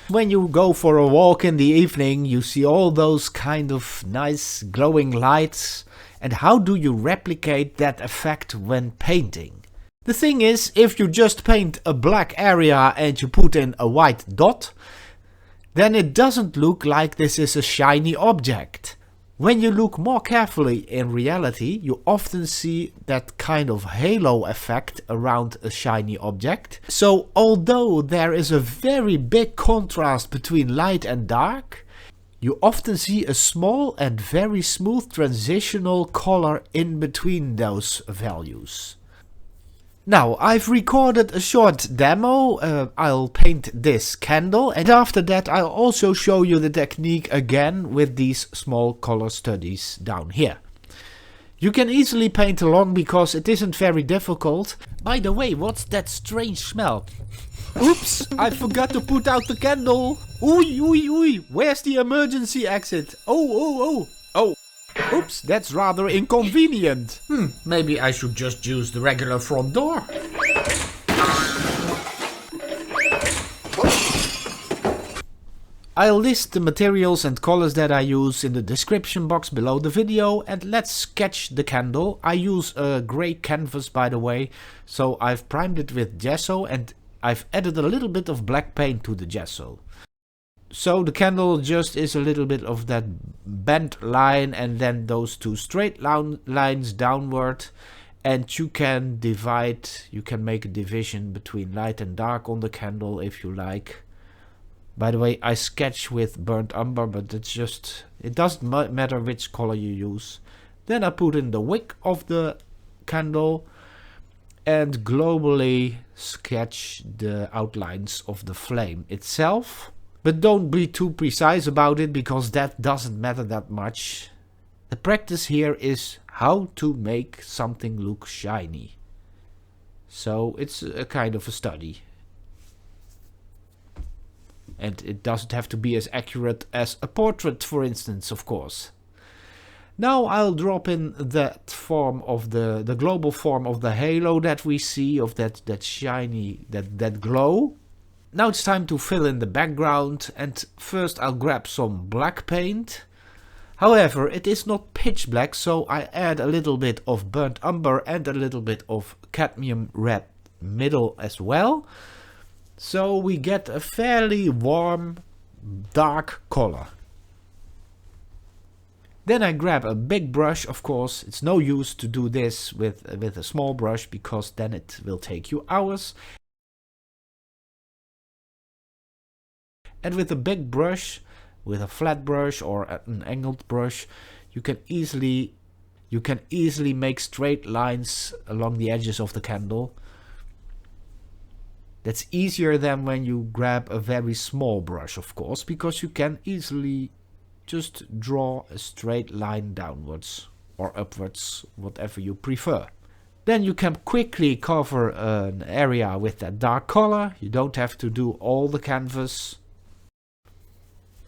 When you go for a walk in the evening, you see all those kind of nice glowing lights. And how do you replicate that effect when painting? The thing is, if you just paint a black area and you put in a white dot, then it doesn't look like this is a shiny object. When you look more carefully in reality, you often see that kind of halo effect around a shiny object. So although there is a very big contrast between light and dark, you often see a small and very smooth transitional color in between those values. Now, I've recorded a short demo. I'll paint this candle, and after that I'll also show you the technique again with these small color studies down here. You can easily paint along because it isn't very difficult. By the way, what's that strange smell? Oops, I forgot to put out the candle. Ooh, where's the emergency exit? Oh. Oops, that's rather inconvenient. Maybe I should just use the regular front door. I'll list the materials and colors that I use in the description box below the video, and let's sketch the candle. I use a grey canvas, by the way, so I've primed it with gesso and I've added a little bit of black paint to the gesso. So the candle just is a little bit of that bent line and then those two straight lines downward, and you can make a division between light and dark on the candle if you like. By the way, I sketch with burnt umber, but it doesn't matter which color you use. Then I put in the wick of the candle and globally sketch the outlines of the flame itself. But don't be too precise about it because that doesn't matter that much. The practice here is how to make something look shiny. So it's a kind of a study. And it doesn't have to be as accurate as a portrait, for instance, of course. Now I'll drop in that form of the global form of the halo that we see, of that shiny, that glow. Now it's time to fill in the background, and first I'll grab some black paint. However, it is not pitch black, so I add a little bit of burnt umber and a little bit of cadmium red middle as well. So we get a fairly warm, dark color. Then I grab a big brush, of course. It's no use to do this with a small brush because then it will take you hours. And with a big brush, with a flat brush or an angled brush, you can easily make straight lines along the edges of the candle. That's easier than when you grab a very small brush, of course, because you can easily just draw a straight line downwards or upwards, whatever you prefer. Then you can quickly cover an area with that dark color. You don't have to do all the canvas.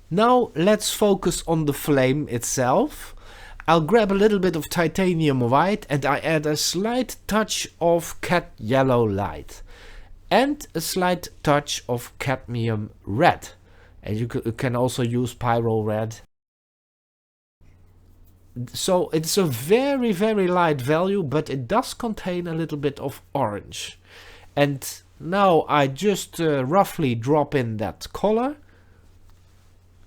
Now let's focus on the flame itself. I'll grab a little bit of titanium white and I add a slight touch of cad yellow light and a slight touch of cadmium red. And you can also use pyro red. So it's a very, very light value, but it does contain a little bit of orange. And now I just roughly drop in that color.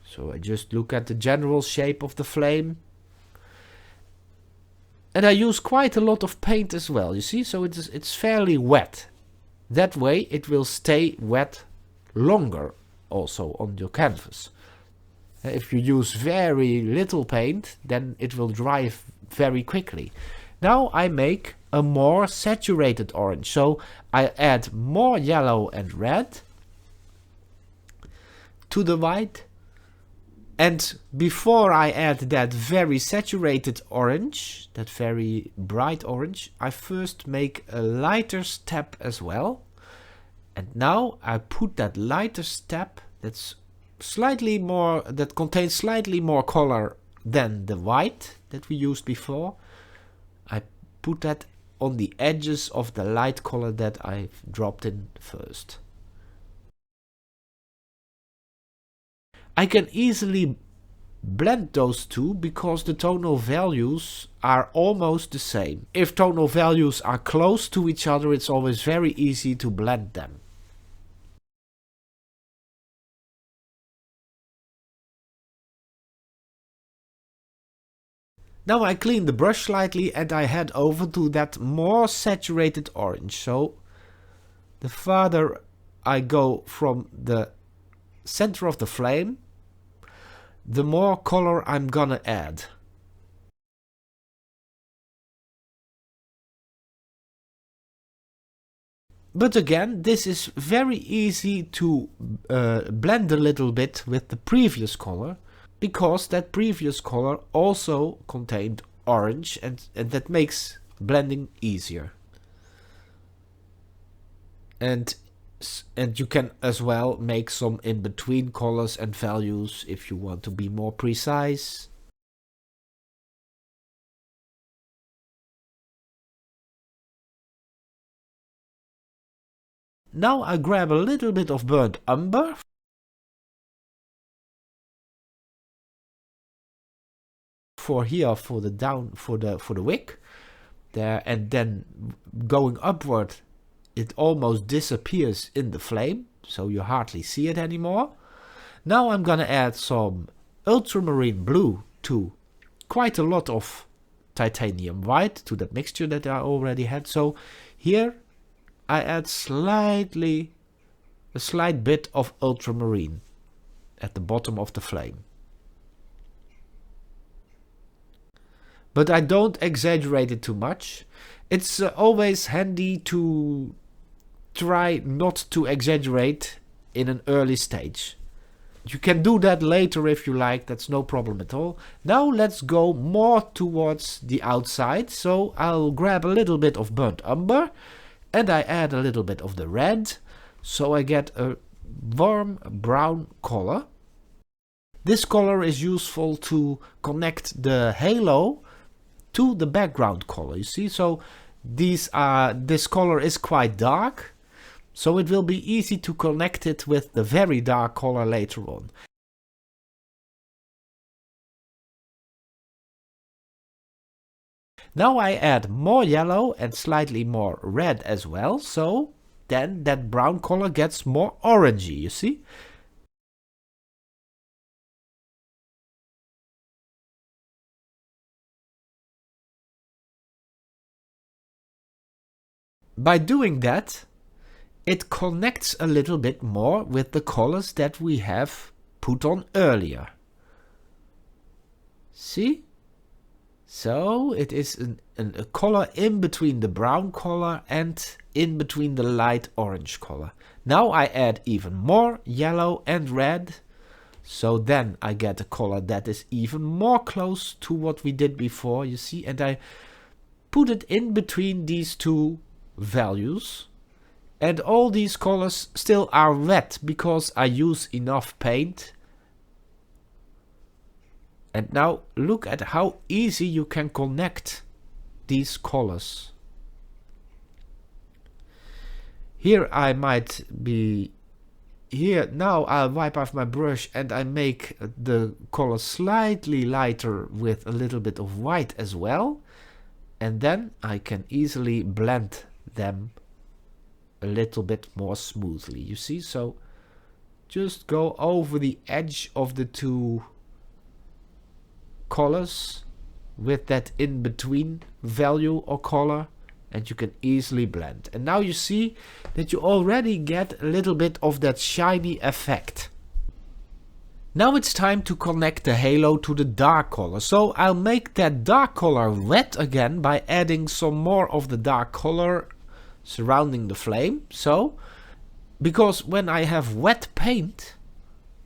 So I just look at the general shape of the flame. And I use quite a lot of paint as well, you see, so it's fairly wet. That way it will stay wet longer also on your canvas. If you use very little paint, then it will dry very quickly. Now I make a more saturated orange, so I add more yellow and red to the white. And before I add that very saturated orange, that very bright orange, I first make a lighter step as well. And now I put that lighter step that contains slightly more color than the white that we used before. I put that on the edges of the light color that I've dropped in first. I can easily blend those two because the tonal values are almost the same. If tonal values are close to each other, it's always very easy to blend them. Now I clean the brush slightly and I head over to that more saturated orange. So the farther I go from the center of the flame, the more color I'm gonna add. But again, this is very easy to blend a little bit with the previous color, because that previous color also contained orange, and that makes blending easier. And you can as well make some in-between colors and values if you want to be more precise. Now I grab a little bit of burnt umber. For here, for the wick there, and then going upward it almost disappears in the flame, so you hardly see it anymore. Now I'm gonna add some ultramarine blue to quite a lot of titanium white to that mixture that I already had. So here I add a slight bit of ultramarine at the bottom of the flame. But I don't exaggerate it too much. It's always handy to try not to exaggerate in an early stage. You can do that later if you like, that's no problem at all. Now let's go more towards the outside. So I'll grab a little bit of burnt umber and I add a little bit of the red, so I get a warm brown color. This color is useful to connect the halo to the background color, you see. So this color is quite dark, so it will be easy to connect it with the very dark color later on. Now I add more yellow and slightly more red as well, so then that brown color gets more orangey, you see. By doing that, it connects a little bit more with the colors that we have put on earlier. See? So it is a color in between the brown color and in between the light orange color. Now I add even more yellow and red, so then I get a color that is even more close to what we did before, you see, and I put it in between these two values. And all these colors still are wet because I use enough paint. And now look at how easy you can connect these colors. Here I might be... Here now I'll wipe off my brush and I make the color slightly lighter with a little bit of white as well. And then I can easily blend them a little bit more smoothly, you see. So just go over the edge of the two colors with that in between value or color, and you can easily blend. And now you see that you already get a little bit of that shiny effect. Now it's time to connect the halo to the dark color. So I'll make that dark color wet again by adding some more of the dark color surrounding the flame. So, because when I have wet paint,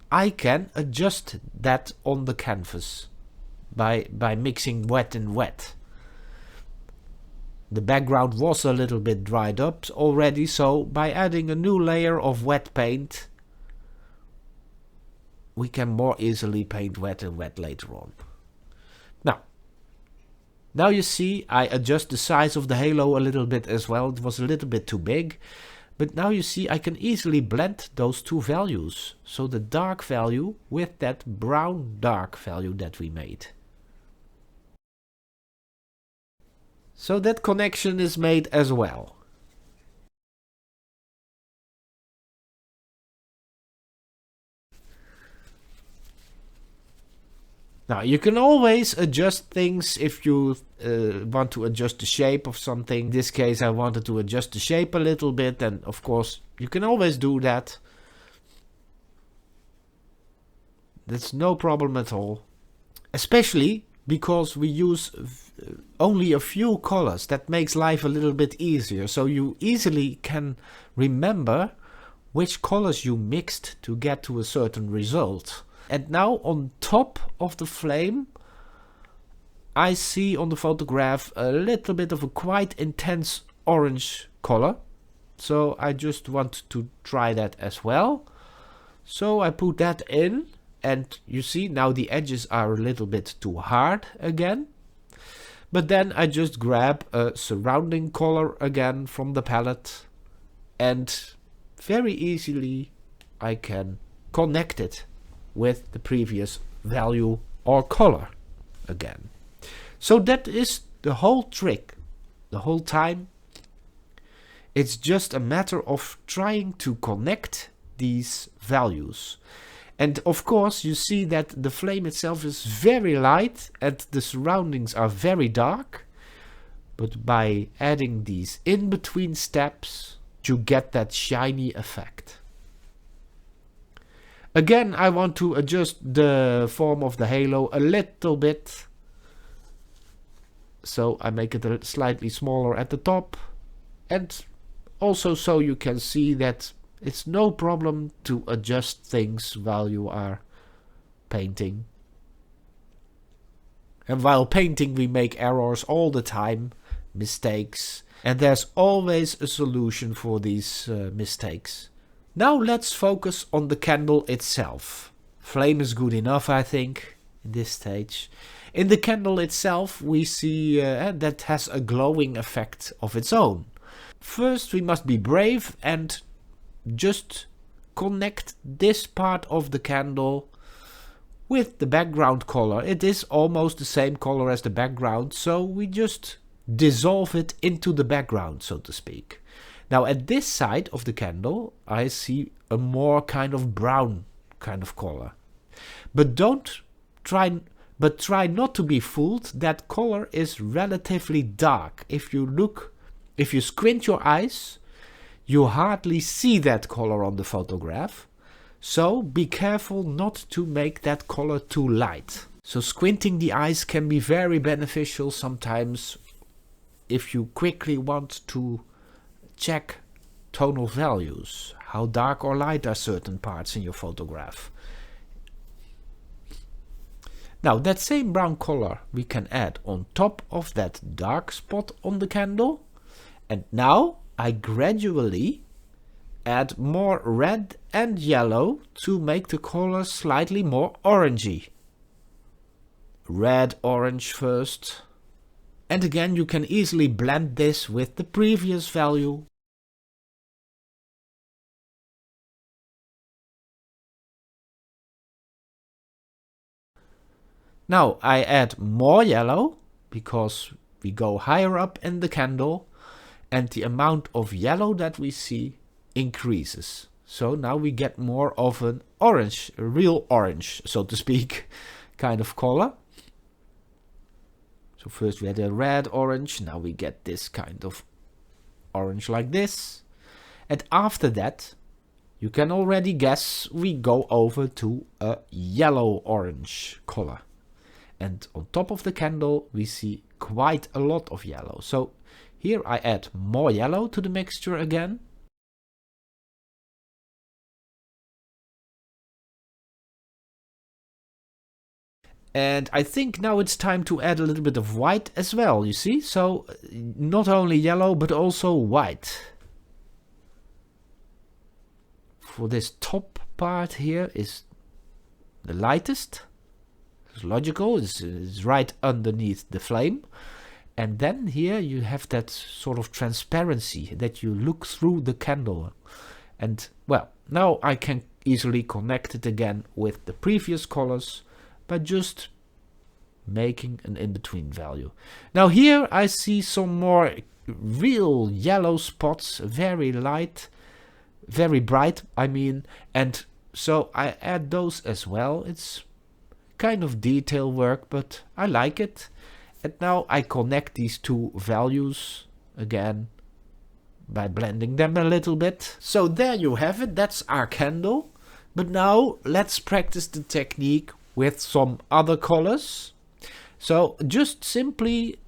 I can adjust that on the canvas by mixing wet and wet. The background was a little bit dried up already, so by adding a new layer of wet paint, we can more easily paint wet and wet later on. Now you see I adjust the size of the halo a little bit as well. It was a little bit too big. But now you see I can easily blend those two values. So the dark value with that brown dark value that we made. So that connection is made as well. Now you can always adjust things if you want to adjust the shape of something. In this case I wanted to adjust the shape a little bit, and of course you can always do that. That's no problem at all. Especially because we use only a few colors. That makes life a little bit easier. So you easily can remember which colors you mixed to get to a certain result. And now on top of the flame, I see on the photograph a little bit of a quite intense orange color. So I just want to try that as well. So I put that in, and you see now the edges are a little bit too hard again. But then I just grab a surrounding color again from the palette, and very easily I can connect it with the previous value or color again. So that is the whole trick. The whole time it's just a matter of trying to connect these values. And of course you see that the flame itself is very light and the surroundings are very dark, but by adding these in-between steps you get that shiny effect. Again, I want to adjust the form of the halo a little bit. So I make it slightly smaller at the top. And also so you can see that it's no problem to adjust things while you are painting. And while painting we make errors all the time, mistakes. And there's always a solution for these mistakes. Now let's focus on the candle itself. Flame is good enough, I think, in this stage. In the candle itself we see that has a glowing effect of its own. First we must be brave and just connect this part of the candle with the background color. It is almost the same color as the background, so we just dissolve it into the background, so to speak. Now at this side of the candle I see a more kind of brown kind of color. But try not to be fooled. That color is relatively dark. If you squint your eyes, you hardly see that color on the photograph. So be careful not to make that color too light. So squinting the eyes can be very beneficial sometimes if you quickly want to check tonal values, how dark or light are certain parts in your photograph. Now that same brown color we can add on top of that dark spot on the candle, and now I gradually add more red and yellow to make the color slightly more orangey. Red, orange first. And again you can easily blend this with the previous value. Now I add more yellow because we go higher up in the candle and the amount of yellow that we see increases. So now we get more of an orange, a real orange, so to speak, kind of color. So first we had a red orange, now we get this kind of orange like this. And after that, you can already guess, we go over to a yellow orange color. And on top of the candle we see quite a lot of yellow. So here I add more yellow to the mixture again. And I think now it's time to add a little bit of white as well, you see? So not only yellow but also white. For this top part here is the lightest. It's logical, it's right underneath the flame. And then here you have that sort of transparency that you look through the candle. And well, now I can easily connect it again with the previous colors by just making an in-between value. Now here I see some more real yellow spots, very light, very bright, I mean, and so I add those as well. It's kind of detail work, but I like it. And now I connect these two values again by blending them a little bit. So there you have it, that's our candle. But now let's practice the technique with some other colors. So just simply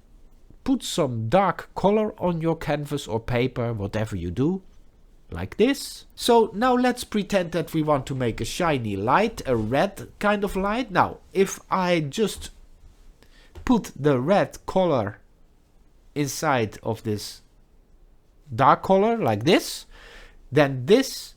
put some dark color on your canvas or paper, whatever you do, like this. So now let's pretend that we want to make a shiny light, a red kind of light. Now, if I just put the red color inside of this dark color like this, then this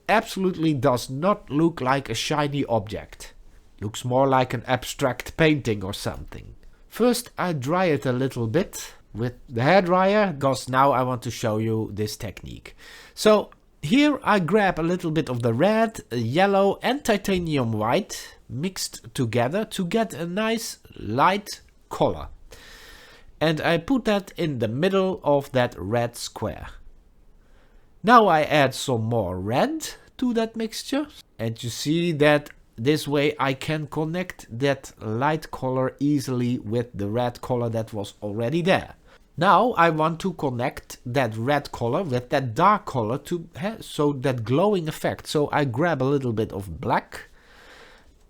absolutely does not look like a shiny object. Looks more like an abstract painting or something. First I dry it a little bit with the hairdryer, because now I want to show you this technique. So here I grab a little bit of the red, yellow and titanium white mixed together to get a nice light color. And I put that in the middle of that red square. Now I add some more red to that mixture. And you see that this way I can connect that light color easily with the red color that was already there. Now I want to connect that red color with that dark color to so that glowing effect. So I grab a little bit of black,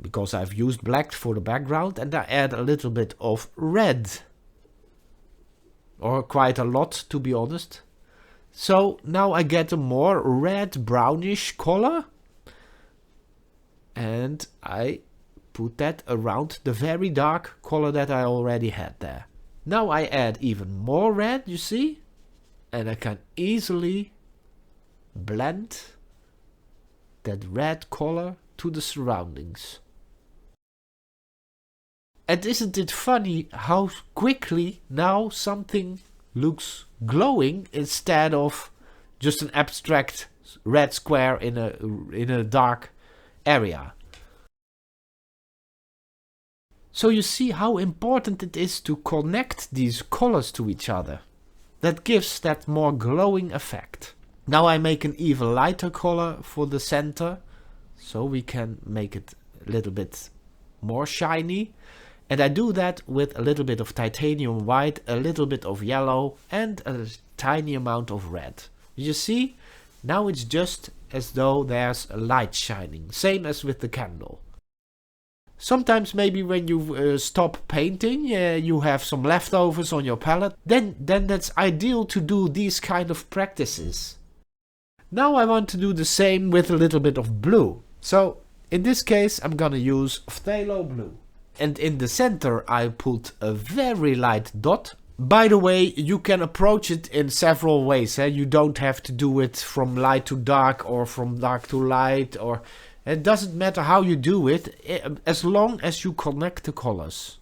because I've used black for the background, and I add a little bit of red. Or quite a lot, to be honest. So now I get a more red brownish color. And I put that around the very dark color that I already had there. Now I add even more red, you see? And I can easily blend that red color to the surroundings. And isn't it funny how quickly now something looks glowing instead of just an abstract red square in a dark area. So you see how important it is to connect these colors to each other. That gives that more glowing effect. Now I make an even lighter color for the center, so we can make it a little bit more shiny. And I do that with a little bit of titanium white, a little bit of yellow and a tiny amount of red. You see, now it's just as though there's a light shining, same as with the candle. Sometimes maybe when you stop painting, you have some leftovers on your palette, then that's ideal to do these kind of practices. Now I want to do the same with a little bit of blue. So in this case I'm gonna use phthalo blue. And in the center I put a very light dot. By the way, you can approach it in several ways. You don't have to do it from light to dark or from dark to light, or it doesn't matter how you do it, as long as you connect the colors.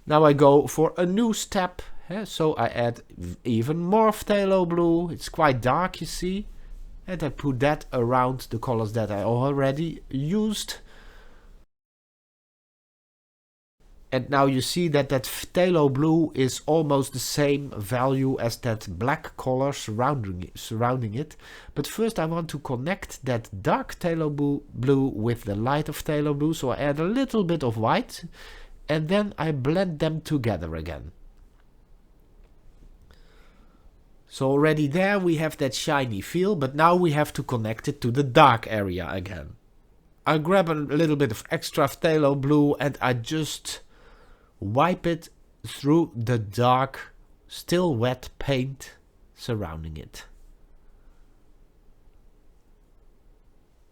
Now I go for a new step. So I add even more phthalo blue. It's quite dark, you see. And I put that around the colors that I already used. And now you see that that phthalo blue is almost the same value as that black color surrounding it. But first I want to connect that dark phthalo blue with the light of phthalo blue. So I add a little bit of white and then I blend them together again. So already there we have that shiny feel, but now we have to connect it to the dark area again. I grab a little bit of extra phthalo blue and I just wipe it through the dark, still wet paint surrounding it.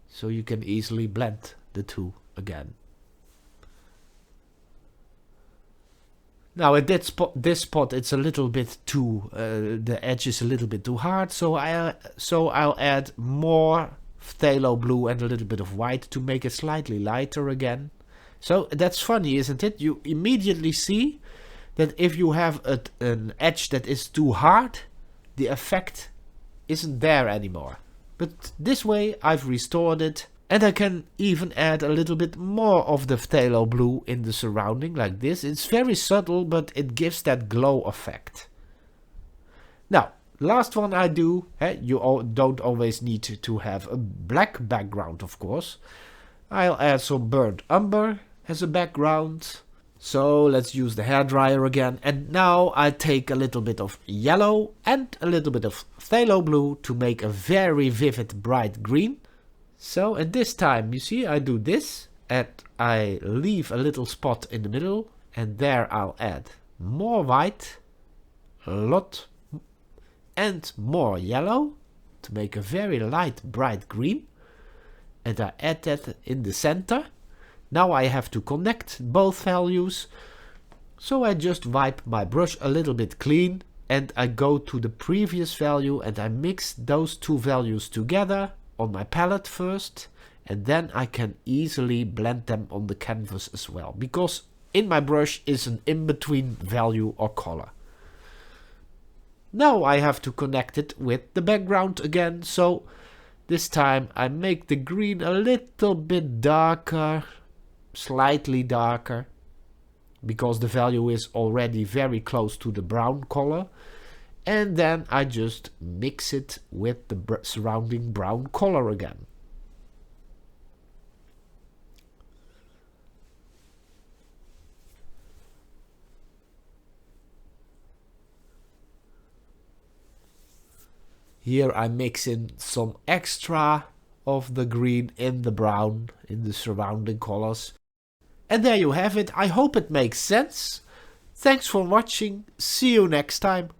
So you can easily blend the two again. Now at this spot it's a little bit too, the edge is a little bit too hard, so I'll add more phthalo blue and a little bit of white to make it slightly lighter again. So that's funny, isn't it? You immediately see that if you have an edge that is too hard, the effect isn't there anymore. But this way I've restored it, and I can even add a little bit more of the phthalo blue in the surrounding like this. It's very subtle, but it gives that glow effect. Now, last one I do, you don't always need to have a black background, of course. I'll add some burnt umber as a background. So let's use the hairdryer again, and now I take a little bit of yellow and a little bit of phthalo blue to make a very vivid bright green. So, and this time, you see, I do this, and I leave a little spot in the middle, and there I'll add more white, a lot, and more yellow to make a very light bright green. And I add that in the center. Now I have to connect both values, so I just wipe my brush a little bit clean, and I go to the previous value and I mix those two values together on my palette first, and then I can easily blend them on the canvas as well, because in my brush is an in-between value or color. Now I have to connect it with the background again, so this time I make the green a little bit darker, slightly darker, because the value is already very close to the brown color, and then I just mix it with the surrounding brown color again. Here I mix in some extra of the green in the brown, in the surrounding colors. And there you have it. I hope it makes sense. Thanks for watching. See you next time.